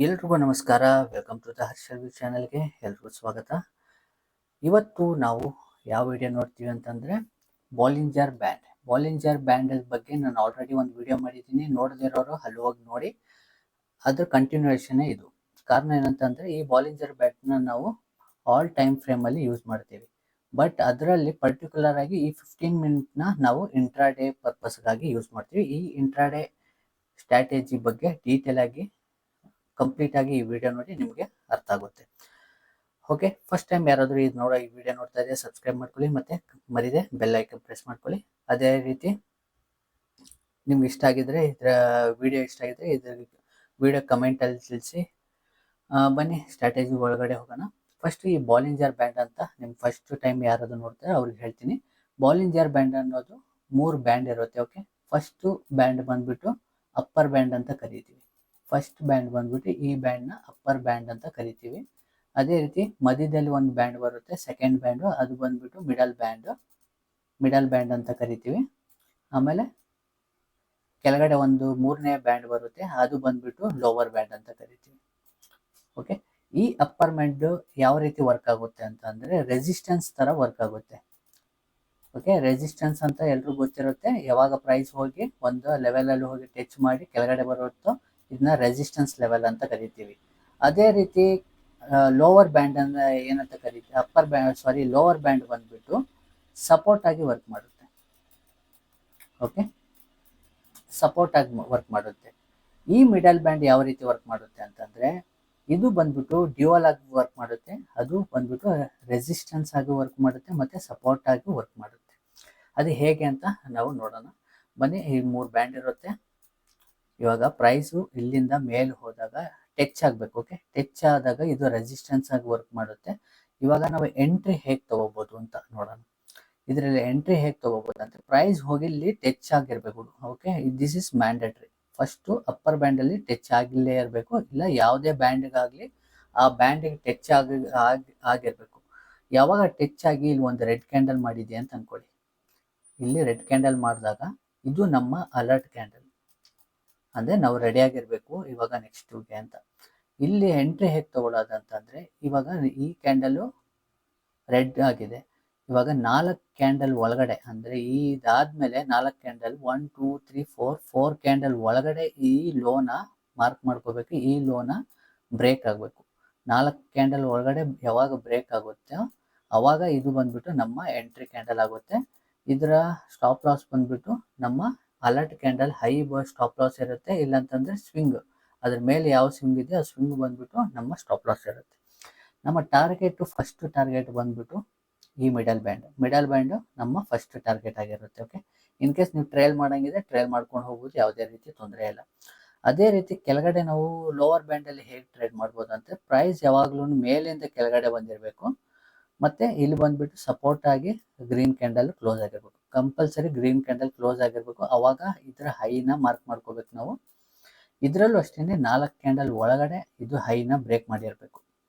ಎಲ್ರಿಗೂ ನಮಸ್ಕಾರ. Welcome to the Harshal ಚಾನಲ್ಗೆ ಎಲ್ರಿಗೂ ಸ್ವಾಗತ. ಇವತ್ತು ನಾವು ಯಾವ ವಿಡಿಯೋ ನೋಡ್ತೀವಿ ಅಂತಂದರೆ ಬಾಲಿಂಜರ್ ಬ್ಯಾಂಡ್ ಬಗ್ಗೆ ನಾನು ಆಲ್ರೆಡಿ ಒಂದು ವಿಡಿಯೋ ಮಾಡಿದ್ದೀನಿ. ನೋಡದಿರೋರು ಅಲ್ಲಿ ಹೋಗಿ ನೋಡಿ, ಅದ್ರ ಕಂಟಿನ್ಯೂಯೇಷನ್ ಇದು. ಕಾರಣ ಏನಂತಂದರೆ ಈ ಬಾಲಿಂಜರ್ ಬ್ಯಾಟ್ನ ನಾವು ಆಲ್ ಟೈಮ್ ಫ್ರೇಮಲ್ಲಿ ಯೂಸ್ ಮಾಡ್ತೀವಿ. ಬಟ್ ಅದರಲ್ಲಿ ಪರ್ಟಿಕ್ಯುಲರ್ ಆಗಿ ಈ 15 ಮಿನಿಟ್ನ ನಾವು ಇಂಟ್ರಾಡೇ ಪರ್ಪಸ್ಗಾಗಿ ಯೂಸ್ ಮಾಡ್ತೀವಿ. ಈ ಇಂಟ್ರಾಡೇ ಸ್ಟ್ರಾಟಜಿ ಬಗ್ಗೆ ಡೀಟೇಲ್ ಆಗಿ ಕಂಪ್ಲೀಟ್ ಆಗಿ ಈ ವಿಡಿಯೋ ನೋಡಿ, ನಿಮಗೆ ಅರ್ಥ ಆಗುತ್ತೆ. ಓಕೆ, ಫಸ್ಟ್ ಟೈಮ್ ಯಾರಾದರೂ ಈ ವಿಡಿಯೋ ನೋಡ್ತಾ ಇದ್ರೆ ಸಬ್ಸ್ಕ್ರೈಬ್ ಮಾಡ್ಕೊಳ್ಳಿ, ಮತ್ತೆ ಮರಿದೆ ಬೆಲ್ ಐಕನ್ ಪ್ರೆಸ್ ಮಾಡ್ಕೊಳ್ಳಿ. ಅದೇ ರೀತಿ ನಿಮ್ಗೆ ಇಷ್ಟ ಆಗಿದ್ರೆ ಇದ್ರ ವಿಡಿಯೋ ಕಮೆಂಟಲ್ಲಿ ತಿಳಿಸಿ. ಬನ್ನಿ ಸ್ಟ್ರಾಟಜಿ ಒಳಗಡೆ ಹೋಗೋಣ. ಫಸ್ಟ್ ಈ ಬಾಲಿಂಜರ್ ಬ್ಯಾಂಡ್ ಅಂತ ನಿಮ್ಗೆ ಫಸ್ಟ್ ಟೈಮ್ ಯಾರಾದರೂ ನೋಡ್ತಾರೆ ಅವ್ರಿಗೆ ಹೇಳ್ತೀನಿ. ಬಾಲಿಂಜರ್ ಬ್ಯಾಂಡ್ ಅನ್ನೋದು 3 ಬ್ಯಾಂಡ್ ಇರುತ್ತೆ. ಓಕೆ, ಫಸ್ಟ್ ಬ್ಯಾಂಡ್ ಬಂದ್ಬಿಟ್ಟು ಅಪ್ಪರ್ ಬ್ಯಾಂಡ್ ಅಂತ ಕರಿತೀವಿ. ಫಸ್ಟ್ ಬ್ಯಾಂಡ್ ಬಂದ್ಬಿಟ್ಟು ಈ ಬ್ಯಾಂಡ್ನ ಅಪ್ಪರ್ ಬ್ಯಾಂಡ್ ಅಂತ ಕರಿತೀವಿ. ಅದೇ ರೀತಿ ಮಧ್ಯದಲ್ಲಿ ಒಂದು ಬ್ಯಾಂಡ್ ಬರುತ್ತೆ, ಸೆಕೆಂಡ್ ಬ್ಯಾಂಡು, ಅದು ಬಂದ್ಬಿಟ್ಟು ಮಿಡಲ್ ಬ್ಯಾಂಡ್ ಅಂತ ಕರಿತೀವಿ. ಆಮೇಲೆ ಕೆಳಗಡೆ ಒಂದು 3ನೇ ಬ್ಯಾಂಡ್ ಬರುತ್ತೆ, ಅದು ಬಂದ್ಬಿಟ್ಟು ಲೋವರ್ ಬ್ಯಾಂಡ್ ಅಂತ ಕರಿತೀವಿ. ಓಕೆ, ಈ ಅಪ್ಪರ್ ಬ್ಯಾಂಡ್ ಯಾವ ರೀತಿ ವರ್ಕ್ ಆಗುತ್ತೆ ಅಂತ ಅಂದರೆ ರೆಸಿಸ್ಟೆನ್ಸ್ ಥರ ವರ್ಕ್ ಆಗುತ್ತೆ. ಓಕೆ, ರೆಸಿಸ್ಟೆನ್ಸ್ ಅಂತ ಎಲ್ರಿಗೂ ಗೊತ್ತಿರುತ್ತೆ. ಯಾವಾಗ ಪ್ರೈಸ್ ಹೋಗಿ ಒಂದು ಲೆವೆಲಲ್ಲಿ ಹೋಗಿ ಟಚ್ ಮಾಡಿ ಕೆಳಗಡೆ ಬರುತ್ತೋ ಇದನ್ನ ರೆಸಿಸ್ಟೆನ್ಸ್ ಲೆವೆಲ್ ಅಂತ ಕರಿತೀವಿ. ಅದೇ ರೀತಿ ಲೋವರ್ ಬ್ಯಾಂಡ್ ಅನ್ನ ಏನಂತ ಕರಿತೀವಿ, ಲೋವರ್ ಬ್ಯಾಂಡ್ ಬಂದ್ಬಿಟ್ಟು ಸಪೋರ್ಟ್ ಆಗಿ ವರ್ಕ್ ಮಾಡುತ್ತೆ. ಓಕೆ, ಸಪೋರ್ಟ್ ಆಗಿ ವರ್ಕ್ ಮಾಡುತ್ತೆ. ಈ ಮಿಡಲ್ ಬ್ಯಾಂಡ್ ಯಾವ ರೀತಿ ವರ್ಕ್ ಮಾಡುತ್ತೆ ಅಂತಂದ್ರೆ ಇದು ಬಂದ್ಬಿಟ್ಟು ಡ್ಯೂಯಲ್ ಆಗಿ ವರ್ಕ್ ಮಾಡುತ್ತೆ. ಅದು ಬಂದ್ಬಿಟ್ಟು ರೆಸಿಸ್ಟೆನ್ಸ್ ಆಗಿ ವರ್ಕ್ ಮಾಡುತ್ತೆ ಮತ್ತೆ ಸಪೋರ್ಟ್ ಆಗಿ ವರ್ಕ್ ಮಾಡುತ್ತೆ. ಅದು ಹೇಗೆ ಅಂತ ನಾವು ನೋಡೋಣ ಬನ್ನಿ. ಈ 3 ಬ್ಯಾಂಡ್ ಇರುತ್ತೆ. ಇವಾಗ ಪ್ರೈಸು ಇಲ್ಲಿಂದ ಮೇಲೆ ಹೋದಾಗ ಟಚ್ ಆಗಬೇಕು. ಓಕೆ, ಟಚ್ ಆದಾಗ ಇದು ರೆಸಿಸ್ಟೆನ್ಸ್ ಆಗಿ ವರ್ಕ್ ಮಾಡುತ್ತೆ. ಇವಾಗ ನಾವು ಎಂಟ್ರಿ ಹೇಗೆ ತಗೋಬೋದು ಅಂತ ನೋಡೋಣ. ಇದರಲ್ಲಿ ಎಂಟ್ರಿ ಹೇಗೆ ತಗೋಬೋದು ಅಂತ ಪ್ರೈಸ್ ಹೋಗಿ ಇಲ್ಲಿ ಟಚ್ ಆಗಿರಬೇಕು. Okay, this is mandatory. First upper ಬ್ಯಾಂಡಲ್ಲಿ ಟಚ್ ಆಗಿಲ್ಲೇ ಇರಬೇಕು, ಇಲ್ಲ ಯಾವುದೇ ಬ್ಯಾಂಡ್ಗಾಗಲಿ ಆ ಬ್ಯಾಂಡಿಗೆ ಟಚ್ ಆಗಿರಬೇಕು. ಯಾವಾಗ ಟಚ್ ಆಗಿ ಇಲ್ಲಿ ಒಂದು ರೆಡ್ ಕ್ಯಾಂಡಲ್ ಮಾಡಿದೆ ಅಂತ ಅನ್ಕೊಳ್ಳಿ. ಇಲ್ಲಿ ರೆಡ್ ಕ್ಯಾಂಡಲ್ ಮಾಡಿದಾಗ ಇದು ನಮ್ಮ ಅಲರ್ಟ್ ಕ್ಯಾಂಡಲ್, ಅಂದರೆ ನಾವು ರೆಡಿಯಾಗಿರಬೇಕು ಇವಾಗ ನೆಕ್ಸ್ಟ್ಗೆ ಅಂತ. ಇಲ್ಲಿ ಎಂಟ್ರಿ ಹೇಗೆ ತಗೊಳ್ಳೋದು ಅಂತಂದರೆ ಇವಾಗ ಈ ಕ್ಯಾಂಡಲು ರೆಡ್ ಆಗಿದೆ. ಇವಾಗ 4 ಕ್ಯಾಂಡಲ್ ಒಳಗಡೆ, ಅಂದರೆ ಇದಾದ್ಮೇಲೆ 4 ಕ್ಯಾಂಡಲ್ 1 2 3 4 ಕ್ಯಾಂಡಲ್ ಒಳಗಡೆ ಈ ಲೋನ ಮಾರ್ಕ್ ಮಾಡ್ಕೋಬೇಕು. ಈ ಲೋನ ಬ್ರೇಕ್ ಆಗಬೇಕು. 4 ಕ್ಯಾಂಡಲ್ ಒಳಗಡೆ ಯಾವಾಗ ಬ್ರೇಕ್ ಆಗುತ್ತೆ ಅವಾಗ ಇದು ಬಂದ್ಬಿಟ್ಟು ನಮ್ಮ ಎಂಟ್ರಿ ಕ್ಯಾಂಡಲ್ ಆಗುತ್ತೆ. ಇದರ ಸ್ಟಾಪ್ ಲಾಸ್ ಬಂದ್ಬಿಟ್ಟು ನಮ್ಮ alert candle high stop loss ಇರುತ್ತೆ, ಇಲ್ಲಾಂತಂದರೆ ಸ್ವಿಂಗ್, ಅದ್ರ ಮೇಲೆ ಯಾವ ಸ್ವಿಂಗ್ ಇದೆ ಆ ಸ್ವಿಂಗ್ ಬಂದ್ಬಿಟ್ಟು ನಮ್ಮ ಸ್ಟಾಪ್ ಲಾಸ್ ಇರುತ್ತೆ. ನಮ್ಮ ಫಸ್ಟ್ ಟಾರ್ಗೆಟ್ ಬಂದ್ಬಿಟ್ಟು ಈ ಮಿಡಲ್ ಬ್ಯಾಂಡು ನಮ್ಮ ಫಸ್ಟ್ ಟಾರ್ಗೆಟ್ ಆಗಿರುತ್ತೆ. ಓಕೆ, ಇನ್ ಕೇಸ್ ನೀವು ಟ್ರಯಲ್ ಮಾಡೋಂಗಿದ್ರೆ ಟ್ರಯಲ್ ಮಾಡ್ಕೊಂಡು ಹೋಗ್ಬೋದು, ಯಾವುದೇ ರೀತಿ ತೊಂದರೆ ಇಲ್ಲ. ಅದೇ ರೀತಿ ಕೆಳಗಡೆ ನಾವು ಲೋವರ್ ಬ್ಯಾಂಡಲ್ಲಿ ಹೇಗೆ ಟ್ರೇಡ್ ಮಾಡ್ಬೋದು ಅಂತ ಪ್ರೈಸ್ ಯಾವಾಗಲೂ ಮೇಲಿಂದ ಕೆಳಗಡೆ ಬಂದಿರಬೇಕು. ಮತ್ತೆ ಇಲ್ಲಿ ಬಂದ್ಬಿಟ್ಟು ಸಪೋರ್ಟ್ ಆಗಿ ಗ್ರೀನ್ ಕ್ಯಾಂಡಲ್ ಕ್ಲೋಸ್ ಆಗಿರ್ಬೇಕು. ಕಂಪಲ್ಸರಿ ಗ್ರೀನ್ ಕ್ಯಾಂಡಲ್ ಕ್ಲೋಸ್ ಆಗಿರ್ಬೇಕು. ಅವಾಗ ಇದರ ಹೈನ ಮಾರ್ಕ್ ಮಾಡ್ಕೋಬೇಕು ನಾವು. ಇದರಲ್ಲೂ ಅಷ್ಟೇ 4 ಕ್ಯಾಂಡಲ್ ಒಳಗಡೆ ಇದು ಹೈನ ಬ್ರೇಕ್ ಮಾಡಿರಬೇಕು.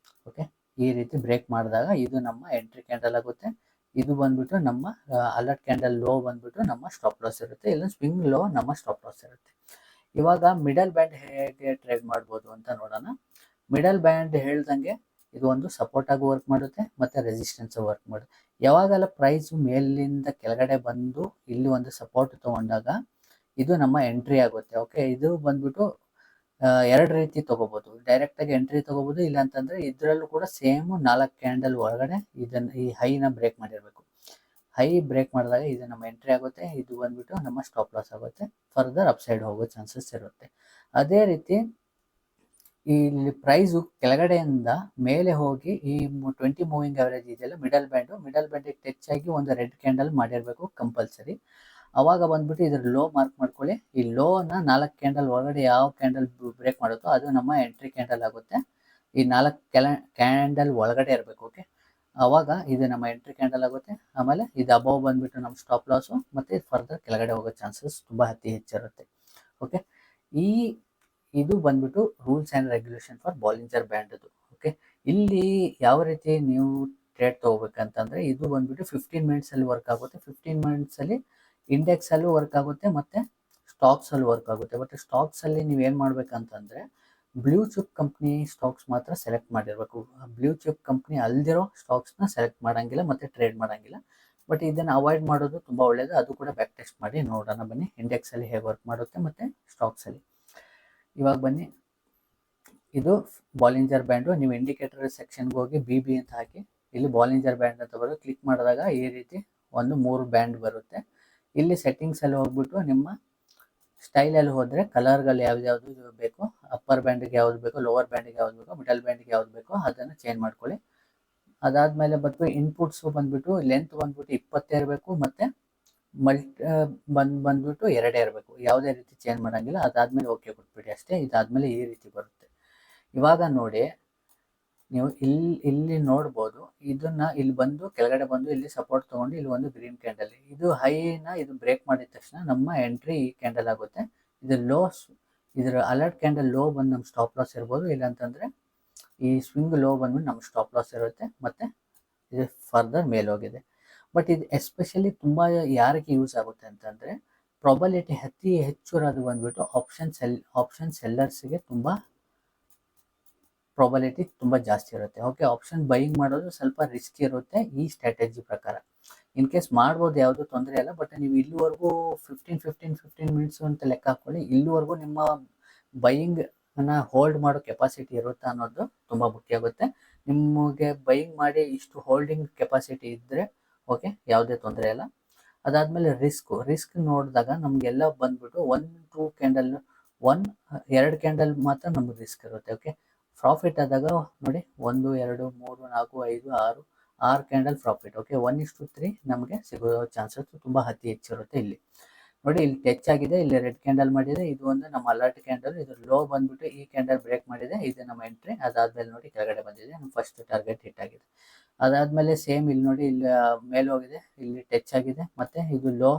ಓಕೆ, ಈ ರೀತಿ ಬ್ರೇಕ್ ಮಾಡಿದಾಗ ಇದು ನಮ್ಮ ಎಂಟ್ರಿ ಕ್ಯಾಂಡಲ್ ಆಗುತ್ತೆ. ಇದು ಬಂದ್ಬಿಟ್ಟು ನಮ್ಮ ಅಲರ್ಟ್ ಕ್ಯಾಂಡಲ್ ಲೋ ಬಂದ್ಬಿಟ್ಟು ನಮ್ಮ ಸ್ಟಾಪ್ ಲಾಸ್ ಇರುತ್ತೆ, ಇಲ್ಲ ಸ್ವಿಂಗ್ ಲೋ ನಮ್ಮ ಸ್ಟಾಪ್ ಲಾಸ್ ಇರುತ್ತೆ. ಇವಾಗ ಮಿಡಲ್ ಬ್ಯಾಂಡ್ ಹೇಗೆ ಟ್ರೇಡ್ ಮಾಡ್ಬೋದು ಅಂತ ನೋಡೋಣ. ಮಿಡಲ್ ಬ್ಯಾಂಡ್ ಹೇಳ್ದಂಗೆ ಇದು ಒಂದು ಸಪೋರ್ಟ್ ಆಗಿ ವರ್ಕ್ ಮಾಡುತ್ತೆ ಮತ್ತೆ ರೆಸಿಸ್ಟೆನ್ಸ್ ವರ್ಕ್ ಮಾಡುತ್ತೆ. ಯಾವಾಗೆಲ್ಲ ಪ್ರೈಸ್ ಮೇಲಿಂದ ಕೆಳಗಡೆ ಬಂದು ಇಲ್ಲಿ ಒಂದು ಸಪೋರ್ಟ್ ತಗೊಂಡಾಗ ಇದು ನಮ್ಮ ಎಂಟ್ರಿ ಆಗುತ್ತೆ. ಓಕೆ, ಇದು ಬಂದ್ಬಿಟ್ಟು 2 ರೀತಿ ತಗೋಬಹುದು. ಡೈರೆಕ್ಟ್ ಆಗಿ ಎಂಟ್ರಿ ತಗೋಬಹುದು, ಇಲ್ಲ ಅಂತಂದ್ರೆ ಇದರಲ್ಲೂ ಕೂಡ ಸೇಮ್ 4 ಕ್ಯಾಂಡಲ್ ಒಳಗಡೆ ಈ ಹೈನ ಬ್ರೇಕ್ ಮಾಡಿರ್ಬೇಕು. ಹೈ ಬ್ರೇಕ್ ಮಾಡಿದಾಗ ಇದು ನಮ್ಮ ಎಂಟ್ರಿ ಆಗುತ್ತೆ, ಇದು ಬಂದ್ಬಿಟ್ಟು ನಮ್ಮ ಸ್ಟಾಪ್ ಲಾಸ್ ಆಗುತ್ತೆ. ಫರ್ದರ್ ಅಪ್ ಸೈಡ್ ಹೋಗೋ ಚಾನ್ಸಸ್ ಇರುತ್ತೆ. ಅದೇ ರೀತಿ ಇಲ್ಲಿ ಪ್ರೈಸು ಕೆಳಗಡೆಯಿಂದ ಮೇಲೆ ಹೋಗಿ ಈ 20 ಮೂವಿಂಗ್ ಅವರೇಜ್ ಇದೆಯಲ್ಲ ಮಿಡಲ್ ಬ್ಯಾಂಡಿಗೆ ಟಚ್ ಆಗಿ ಒಂದು ರೆಡ್ ಕ್ಯಾಂಡಲ್ ಮಾಡಿರಬೇಕು ಕಂಪಲ್ಸರಿ. ಅವಾಗ ಬಂದ್ಬಿಟ್ಟು ಇದ್ರ ಲೋ ಮಾರ್ಕ್ ಮಾಡ್ಕೊಳ್ಳಿ. ಈ ಲೋನ 4 ಕ್ಯಾಂಡಲ್ ಒಳಗಡೆ ಯಾವ ಕ್ಯಾಂಡಲ್ ಬ್ರೇಕ್ ಮಾಡುತ್ತೋ ಅದು ನಮ್ಮ ಎಂಟ್ರಿ ಕ್ಯಾಂಡಲ್ ಆಗುತ್ತೆ. ಈ 4 ಕ್ಯಾಂಡಲ್ ಒಳಗಡೆ ಇರಬೇಕು. ಓಕೆ, ಅವಾಗ ಇದು ನಮ್ಮ ಎಂಟ್ರಿ ಕ್ಯಾಂಡಲ್ ಆಗುತ್ತೆ. ಆಮೇಲೆ ಇದು ಅಬೌವ್ ಬಂದ್ಬಿಟ್ಟು ನಮ್ಮ ಸ್ಟಾಪ್ ಲಾಸು, ಮತ್ತೆ ಫರ್ದರ್ ಕೆಳಗಡೆ ಹೋಗೋ ಚಾನ್ಸಸ್ ತುಂಬ ಹೆಚ್ಚಿರುತ್ತೆ. ಓಕೆ, ಇದು ಬಂದ್ಬಿಟ್ಟು rules and regulation for Bollinger band ಅದು. ಓಕೆ, ಇಲ್ಲಿ ಯಾವ ರೀತಿ ನೀವು ಟ್ರೇಡ್ ತೊಗೋಬೇಕಂತಂದರೆ ಇದು ಬಂದ್ಬಿಟ್ಟು 15 ಮಿನಿಟ್ಸಲ್ಲಿ ವರ್ಕ್ ಆಗುತ್ತೆ. 15 ಮಿನಿಟ್ಸಲ್ಲಿ ಇಂಡೆಕ್ಸಲ್ಲೂ ವರ್ಕ್ ಆಗುತ್ತೆ ಮತ್ತು ಸ್ಟಾಕ್ಸಲ್ಲೂ ವರ್ಕ್ ಆಗುತ್ತೆ. ಬಟ್ ಸ್ಟಾಕ್ಸಲ್ಲಿ ನೀವು ಏನು ಮಾಡ್ಬೇಕಂತಂದರೆ ಬ್ಲೂ ಚಿಪ್ ಕಂಪ್ನಿ ಸ್ಟಾಕ್ಸ್ ಮಾತ್ರ ಸೆಲೆಕ್ಟ್ ಮಾಡಿರಬೇಕು. ಬ್ಲೂ ಚಿಪ್ ಕಂಪ್ನಿ ಅಲ್ದಿರೋ ಸ್ಟಾಕ್ಸ್ನ ಸೆಲೆಕ್ಟ್ ಮಾಡೋಂಗಿಲ್ಲ ಮತ್ತು ಟ್ರೇಡ್ ಮಾಡೋಂಗಿಲ್ಲ. ಬಟ್ ಇದನ್ನು ಅವಾಯ್ಡ್ ಮಾಡೋದು ತುಂಬ ಒಳ್ಳೆಯದು. ಅದು ಕೂಡ ಬ್ಯಾಕ್ ಟೆಸ್ಟ್ ಮಾಡಿ ನೋಡೋಣ ಬನ್ನಿ, ಇಂಡೆಕ್ಸಲ್ಲಿ ಹೇಗೆ ವರ್ಕ್ ಮಾಡುತ್ತೆ ಮತ್ತು ಸ್ಟಾಕ್ಸಲ್ಲಿ. ಇವಾಗ ಬನ್ನಿ, ಇದು ಬಾಲಿಂಜರ್ ಬ್ಯಾಂಡು. ನೀವು ಇಂಡಿಕೇಟರ್ ಸೆಕ್ಷನ್ಗೆ ಹೋಗಿ BB ಅಂತ ಹಾಕಿ ಇಲ್ಲಿ ಬಾಲಿಂಜರ್ ಬ್ಯಾಂಡ್ ಅಂತ ಬರೋದು ಕ್ಲಿಕ್ ಮಾಡಿದಾಗ ಈ ರೀತಿ ಒಂದು 3 ಬ್ಯಾಂಡ್ ಬರುತ್ತೆ. ಇಲ್ಲಿ ಸೆಟ್ಟಿಂಗ್ಸಲ್ಲಿ ಹೋಗ್ಬಿಟ್ಟು ನಿಮ್ಮ ಸ್ಟೈಲಲ್ಲಿ ಹೋದರೆ ಕಲರ್ಗಳು ಯಾವ್ದು ಬೇಕು, ಅಪ್ಪರ್ ಬ್ಯಾಂಡಿಗೆ ಯಾವ್ದು ಬೇಕು, ಲೋವರ್ ಬ್ಯಾಂಡಿಗೆ ಯಾವ್ದು ಬೇಕು, ಮಿಡಲ್ ಬ್ಯಾಂಡಿಗೆ ಯಾವ್ದು ಬೇಕೋ ಅದನ್ನು ಚೇಂಜ್ ಮಾಡ್ಕೊಳ್ಳಿ. ಅದಾದಮೇಲೆ ಬಂದ್ಬಿಟ್ಟು ಇನ್ಪುಟ್ಸು ಬಂದ್ಬಿಟ್ಟು ಲೆಂತ್ ಬಂದ್ಬಿಟ್ಟು 20 ಇರಬೇಕು ಮತ್ತು ಬಂದ್ಬಿಟ್ಟು 2 ಇರಬೇಕು. ಯಾವುದೇ ರೀತಿ ಚೇಂಜ್ ಮಾಡೋಂಗಿಲ್ಲ. ಅದಾದಮೇಲೆ ಓಕೆ ಕೊಟ್ಬಿಡಿ ಅಷ್ಟೇ. ಇದಾದಮೇಲೆ ಈ ರೀತಿ ಬರುತ್ತೆ. ಇವಾಗ ನೋಡಿ, ನೀವು ಇಲ್ಲಿ ನೋಡ್ಬೋದು, ಇದನ್ನ ಇಲ್ಲಿ ಬಂದು ಕೆಳಗಡೆ ಬಂದು ಇಲ್ಲಿ ಸಪೋರ್ಟ್ ತೊಗೊಂಡು ಇಲ್ಲಿ ಒಂದು ಗ್ರೀನ್ ಕ್ಯಾಂಡಲ್, ಇದು ಹೈನ ಇದು ಬ್ರೇಕ್ ಮಾಡಿದ ತಕ್ಷಣ ನಮ್ಮ ಎಂಟ್ರಿ ಈ ಕ್ಯಾಂಡಲ್ ಆಗುತ್ತೆ. ಇದು ಇದರ ಅಲರ್ಟ್ ಕ್ಯಾಂಡಲ್ ಲೋ ಬಂದು ನಮ್ಮ ಸ್ಟಾಪ್ ಲಾಸ್ ಇರ್ಬೋದು, ಇಲ್ಲಾಂತಂದರೆ ಈ ಸ್ವಿಂಗ್ ಲೋ ಬಂದ್ಬಿಟ್ಟು ನಮ್ಮ ಸ್ಟಾಪ್ ಲಾಸ್ ಇರುತ್ತೆ. ಮತ್ತು ಇದು ಫರ್ದರ್ ಮೇಲೆ ಹೋಗಿದೆ. ಬಟ್ ಇದು ಎಸ್ಪೆಷಲಿ ತುಂಬ ಯಾರಿಗೆ ಯೂಸ್ ಆಗುತ್ತೆ ಅಂತಂದರೆ, ಪ್ರಾಬಬಿಲಿಟಿ ಅತಿ ಹೆಚ್ಚು ಇರೋದು ಬಂದ್ಬಿಟ್ಟು ಆಪ್ಷನ್ ಸೆಲ್ಲರ್ಸ್ಗೆ ತುಂಬ ಪ್ರಾಬಬಿಲಿಟಿ ತುಂಬ ಜಾಸ್ತಿ ಇರುತ್ತೆ. ಓಕೆ, ಆಪ್ಷನ್ ಬೈಯಿಂಗ್ ಮಾಡೋದು ಸ್ವಲ್ಪ ರಿಸ್ಕ್ ಇರುತ್ತೆ ಈ ಸ್ಟ್ರಾಟಜಿ ಪ್ರಕಾರ. ಇನ್ ಕೇಸ್ ಮಾಡ್ಬೋದು, ಯಾವುದು ತೊಂದರೆ ಇಲ್ಲ. ಬಟ್ ನೀವು ಇಲ್ಲಿವರೆಗೂ 15 ಮಿನಿಟ್ಸ್ ಅಂತ ಲೆಕ್ಕ ಹಾಕ್ಕೊಳ್ಳಿ. ಇಲ್ಲಿವರೆಗೂ ನಿಮ್ಮ ಬೈಯಿಂಗ್ ಹೋಲ್ಡ್ ಮಾಡೋ ಕೆಪಾಸಿಟಿ ಇರುತ್ತಾ ಅನ್ನೋದು ತುಂಬ ಮುಖ್ಯ ಆಗುತ್ತೆ. ನಿಮಗೆ ಬೈಯಿಂಗ್ ಮಾಡಿ ಇಷ್ಟು ಹೋಲ್ಡಿಂಗ್ ಕೆಪಾಸಿಟಿ ಇದ್ದರೆ ಓಕೆ, ಯಾವುದೇ ತೊಂದರೆ ಇಲ್ಲ. ಅದಾದಮೇಲೆ ರಿಸ್ಕ್ ನೋಡಿದಾಗ ನಮಗೆಲ್ಲ ಬಂದ್ಬಿಟ್ಟು 1-2 ಕ್ಯಾಂಡಲ್ 2 ಕ್ಯಾಂಡಲ್ ಮಾತ್ರ ನಮಗೆ ರಿಸ್ಕ್ ಇರುತ್ತೆ. ಓಕೆ, ಪ್ರಾಫಿಟ್ ಆದಾಗ ನೋಡಿ 1 2 3 4 5 6 ಕ್ಯಾಂಡಲ್ ಪ್ರಾಫಿಟ್. ಓಕೆ, 1:3 ನಮಗೆ ಸಿಗೋ ಚಾನ್ಸಸ್ ತುಂಬ ಅತಿ ಹೆಚ್ಚಿರುತ್ತೆ. ಇಲ್ಲಿ ನೋಡಿ, ಇಲ್ಲಿ ಟಚ್ ಆಗಿದೆ, ಇಲ್ಲಿ ರೆಡ್ ಕ್ಯಾಂಡಲ್ ಮಾಡಿದೆ, ಇದು ಒಂದು ನಮ್ಮ ಅಲರ್ಟ್ ಕ್ಯಾಂಡಲ್. ಇದು ಲೋ ಬಂದ್ಬಿಟ್ಟು ಈ ಕ್ಯಾಂಡಲ್ ಬ್ರೇಕ್ ಮಾಡಿದೆ, ಇದು ನಮ್ಮ ಎಂಟ್ರಿ. ಅದಾದಮೇಲೆ ನೋಡಿ ಕೆಳಗಡೆ ಬಂದಿದೆ, ನಮ್ಮ ಫಸ್ಟ್ ಟಾರ್ಗೆಟ್ ಹಿಟ್ ಆಗಿದೆ. ಅದಾದಮೇಲೆ ಸೇಮ್ ಇಲ್ಲಿ ನೋಡಿ, ಇಲ್ಲಿ ಮೇಲೆ ಹೋಗಿದೆ, ಇಲ್ಲಿ ಟಚ್ ಆಗಿದೆ, ಮತ್ತು ಇದು ಲೋ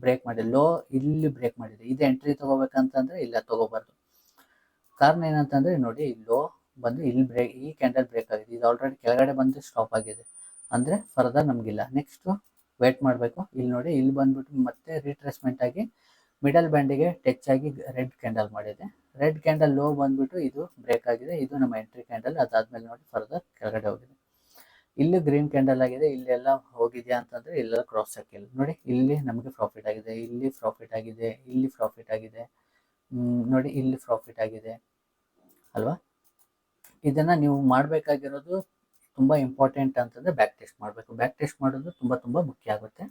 ಬ್ರೇಕ್ ಮಾಡಿದೆ, ಲೋ ಇಲ್ಲಿ ಬ್ರೇಕ್ ಮಾಡಿದೆ. ಇದು ಎಂಟ್ರಿ ತೊಗೋಬೇಕಂತಂದರೆ ಇಲ್ಲ ತೊಗೋಬಾರ್ದು. ಕಾರಣ ಏನಂತಂದರೆ ನೋಡಿ, ಲೋ ಬಂದು ಇಲ್ಲಿ ಈ ಕ್ಯಾಂಡಲ್ ಬ್ರೇಕ್ ಆಗಿದೆ, ಇದು ಆಲ್ರೆಡಿ ಕೆಳಗಡೆ ಬಂದು ಸ್ಟಾಪ್ ಆಗಿದೆ, ಅಂದರೆ ಫರ್ದರ್ ನಮಗಿಲ್ಲ. ನೆಕ್ಸ್ಟು ವೇಟ್ ಮಾಡಬೇಕು. ಇಲ್ಲಿ ನೋಡಿ, ಇಲ್ಲಿ ಬಂದ್ಬಿಟ್ಟು ಮತ್ತೆ ರಿಟ್ರೇಸ್ಮೆಂಟ್ ಆಗಿ ಮಿಡಲ್ ಬ್ಯಾಂಡಿಗೆ ಟಚ್ ಆಗಿ ರೆಡ್ ಕ್ಯಾಂಡಲ್ ಮಾಡಿದೆ. ರೆಡ್ ಕ್ಯಾಂಡಲ್ ಲೋ ಬಂದ್ಬಿಟ್ಟು ಇದು ಬ್ರೇಕ್ ಆಗಿದೆ, ಇದು ನಮ್ಮ ಎಂಟ್ರಿ ಕ್ಯಾಂಡಲ್. ಅದಾದಮೇಲೆ ನೋಡಿ ಫರ್ದರ್ ಕೆಳಗಡೆ ಹೋಗಿದೆ. ಇಲ್ಲಿ ಗ್ರೀನ್ ಕ್ಯಾಂಡಲ್ ಆಗಿದೆ, ಇಲ್ಲೆಲ್ಲ ಹೋಗಿದೆಯಾ ಅಂತಂದರೆ ಇಲ್ಲೆಲ್ಲ ಕ್ರಾಸ್ ಹಾಕಿಲ್ಲ. ನೋಡಿ, ಇಲ್ಲಿ ನಮಗೆ ಪ್ರಾಫಿಟ್ ಆಗಿದೆ, ಇಲ್ಲಿ ಪ್ರಾಫಿಟ್ ಆಗಿದೆ, ಇಲ್ಲಿ ಪ್ರಾಫಿಟ್ ಆಗಿದೆ, ನೋಡಿ ಇಲ್ಲಿ ಪ್ರಾಫಿಟ್ ಆಗಿದೆ ಅಲ್ವಾ. ಇದನ್ನು ನೀವು ಮಾಡಬೇಕಾಗಿರೋದು ತುಂಬ ಇಂಪಾರ್ಟೆಂಟ್ ಅಂತಂದರೆ ಬ್ಯಾಕ್ ಟೆಸ್ಟ್ ಮಾಡಬೇಕು. ಬ್ಯಾಕ್ ಟೆಸ್ಟ್ ಮಾಡೋದು ತುಂಬ ಮುಖ್ಯ ಆಗುತ್ತೆ.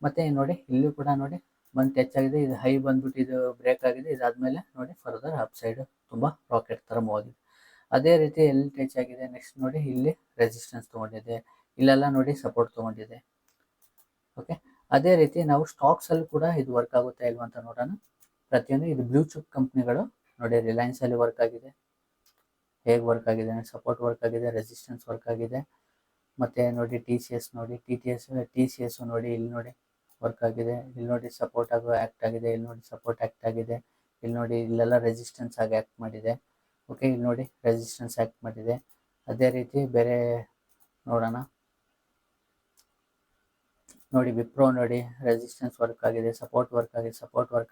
ಮತ್ತು ನೋಡಿ, ಇಲ್ಲೂ ಕೂಡ ನೋಡಿ ಬಂದು ಟಚ್ ಆಗಿದೆ, ಇದು ಹೈ ಬಂದ್ಬಿಟ್ಟು ಇದು ಬ್ರೇಕ್ ಆಗಿದೆ. ಇದಾದಮೇಲೆ ನೋಡಿ ಫರ್ದರ್ ಅಪ್ ಸೈಡು ತುಂಬ ರಾಕೆಟ್ ಥರ ಮೂವ್ ಆಗಿದೆ. ಅದೇ ರೀತಿ ಎಲ್ಲಿ ಟಚ್ ಆಗಿದೆ, ನೆಕ್ಸ್ಟ್ ನೋಡಿ ಇಲ್ಲಿ ರೆಸಿಸ್ಟೆನ್ಸ್ ತೊಗೊಂಡಿದೆ, ಇಲ್ಲೆಲ್ಲ ನೋಡಿ ಸಪೋರ್ಟ್ ತೊಗೊಂಡಿದೆ. ಓಕೆ, ಅದೇ ರೀತಿ ನಾವು ಸ್ಟಾಕ್ಸಲ್ಲಿ ಕೂಡ ಇದು ವರ್ಕ್ ಆಗುತ್ತೆ ಇಲ್ವ ಅಂತ ನೋಡೋಣ. ಪ್ರತಿಯೊಂದು ಇದು ಬ್ಲೂ ಚಿಪ್ ಕಂಪ್ನಿಗಳು ನೋಡಿ, ರಿಲಯನ್ಸಲ್ಲಿ ವರ್ಕ್ ಆಗಿದೆ, ಹೇಗೆ ವರ್ಕ್ ಆಗಿದೆ, ಸಪೋರ್ಟ್ ವರ್ಕ್ ಆಗಿದೆ, ರೆಸಿಸ್ಟೆನ್ಸ್ ವರ್ಕ್ ಆಗಿದೆ. ಮತ್ತು ನೋಡಿ TCS ನೋಡಿ, TCS ನೋಡಿ, ಇಲ್ಲಿ ನೋಡಿ ವರ್ಕ್ ಆಗಿದೆ, ಇಲ್ಲಿ ನೋಡಿ ಸಪೋರ್ಟ್ ಆಗೋ ಆ್ಯಕ್ಟ್ ಆಗಿದೆ, ಇಲ್ಲಿ ನೋಡಿ ಸಪೋರ್ಟ್ ಆ್ಯಕ್ಟ್ ಆಗಿದೆ, ಇಲ್ಲಿ ನೋಡಿ ಇಲ್ಲೆಲ್ಲ ರೆಸಿಸ್ಟೆನ್ಸ್ ಆಗಿ ಆ್ಯಕ್ಟ್ ಮಾಡಿದೆ. ಓಕೆ, ಇಲ್ಲಿ ನೋಡಿ ರೆಸಿಸ್ಟೆನ್ಸ್ ಆ್ಯಕ್ಟ್ ಮಾಡಿದೆ. ಅದೇ ರೀತಿ ಬೇರೆ ನೋಡೋಣ. ನೋಡಿ ವಿಪ್ರೋ ನೋಡಿ, ರೆಸಿಸ್ಟೆನ್ಸ್ ವರ್ಕ್ ಆಗಿದೆ, ಸಪೋರ್ಟ್ ವರ್ಕ್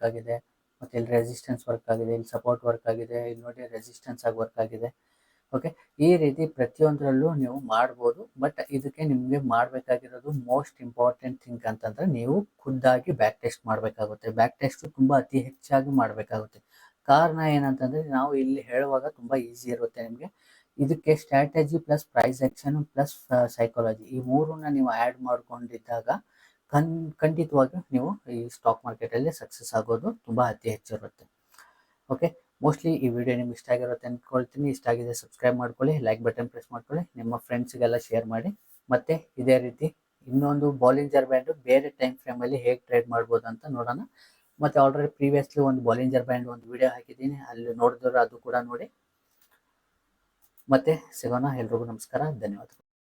ಆಗಿದೆ, ಮತ್ತು ಇಲ್ಲಿ ರೆಸಿಸ್ಟೆನ್ಸ್ ವರ್ಕ್ ಆಗಿದೆ, ಇಲ್ಲಿ ಸಪೋರ್ಟ್ ವರ್ಕ್ ಆಗಿದೆ, ಇಲ್ಲಿ ನೋಡಿ ರೆಸಿಸ್ಟೆನ್ಸ್ ಆಗಿ ವರ್ಕ್ ಆಗಿದೆ. ಓಕೆ, ಈ ರೀತಿ ಪ್ರತಿಯೊಂದರಲ್ಲೂ ನೀವು ಮಾಡ್ಬೋದು. ಬಟ್ ಇದಕ್ಕೆ ನಿಮಗೆ ಮಾಡಬೇಕಾಗಿರೋದು ಮೋಸ್ಟ್ ಇಂಪಾರ್ಟೆಂಟ್ ಥಿಂಗ್ ಅಂತಂದರೆ ನೀವು ಖುದ್ದಾಗಿ ಬ್ಯಾಕ್ ಟೆಸ್ಟ್ ಮಾಡಬೇಕಾಗುತ್ತೆ. ಬ್ಯಾಕ್ ಟೆಸ್ಟು ತುಂಬ ಅತಿ ಹೆಚ್ಚಾಗಿ ಮಾಡಬೇಕಾಗುತ್ತೆ. ಕಾರಣ ಏನಂತಂದರೆ, ನಾವು ಇಲ್ಲಿ ಹೇಳುವಾಗ ತುಂಬ ಈಸಿ ಇರುತ್ತೆ ನಿಮಗೆ. ಇದಕ್ಕೆ strategy plus price action plus psychology, ಈ ಮೂರನ್ನ ನೀವು ಆ್ಯಡ್ ಮಾಡ್ಕೊಂಡಿದ್ದಾಗ ಖಂಡಿತವಾಗಿ ನೀವು ಈ ಸ್ಟಾಕ್ ಮಾರ್ಕೆಟಲ್ಲಿ ಸಕ್ಸಸ್ ಆಗೋದು ತುಂಬ ಅತಿ ಹೆಚ್ಚಿರುತ್ತೆ. ಓಕೆ, ಮೋಸ್ಟ್ಲಿ ಈ ವಿಡಿಯೋ ನಿಮ್ಗೆ ಇಷ್ಟ ಆಗಿರುತ್ತೆ ಅಂದ್ಕೊಳ್ತೀನಿ. ಇಷ್ಟ ಆಗಿದೆ ಸಬ್ಸ್ಕ್ರೈಬ್ ಮಾಡ್ಕೊಳ್ಳಿ, ಲೈಕ್ ಬಟನ್ ಪ್ರೆಸ್ ಮಾಡ್ಕೊಳ್ಳಿ, ನಿಮ್ಮ ಫ್ರೆಂಡ್ಸ್ಗೆಲ್ಲ ಶೇರ್ ಮಾಡಿ. ಮತ್ತು ಇದೇ ರೀತಿ ಇನ್ನೊಂದು ಬಾಲಿಂಜರ್ ಬ್ಯಾಂಡು ಬೇರೆ ಟೈಮ್ ಫ್ರೇಮಲ್ಲಿ ಹೇಗೆ ಟ್ರೇಡ್ ಮಾಡ್ಬೋದು ಅಂತ ನೋಡೋಣ. ಮತ್ತು ಆಲ್ರೆಡಿ ಪ್ರೀವಿಯಸ್ಲಿ ಒಂದು ಬಾಲಿಂಜರ್ ಬ್ಯಾಂಡ್ ಒಂದು ವಿಡಿಯೋ ಹಾಕಿದ್ದೀನಿ, ಅಲ್ಲಿ ನೋಡಿದ್ರೆ ಅದು ಕೂಡ ನೋಡಿ. ಮತ್ತೆ ಸಿಗೋಣ. ಎಲ್ರಿಗೂ ನಮಸ್ಕಾರ, ಧನ್ಯವಾದಗಳು.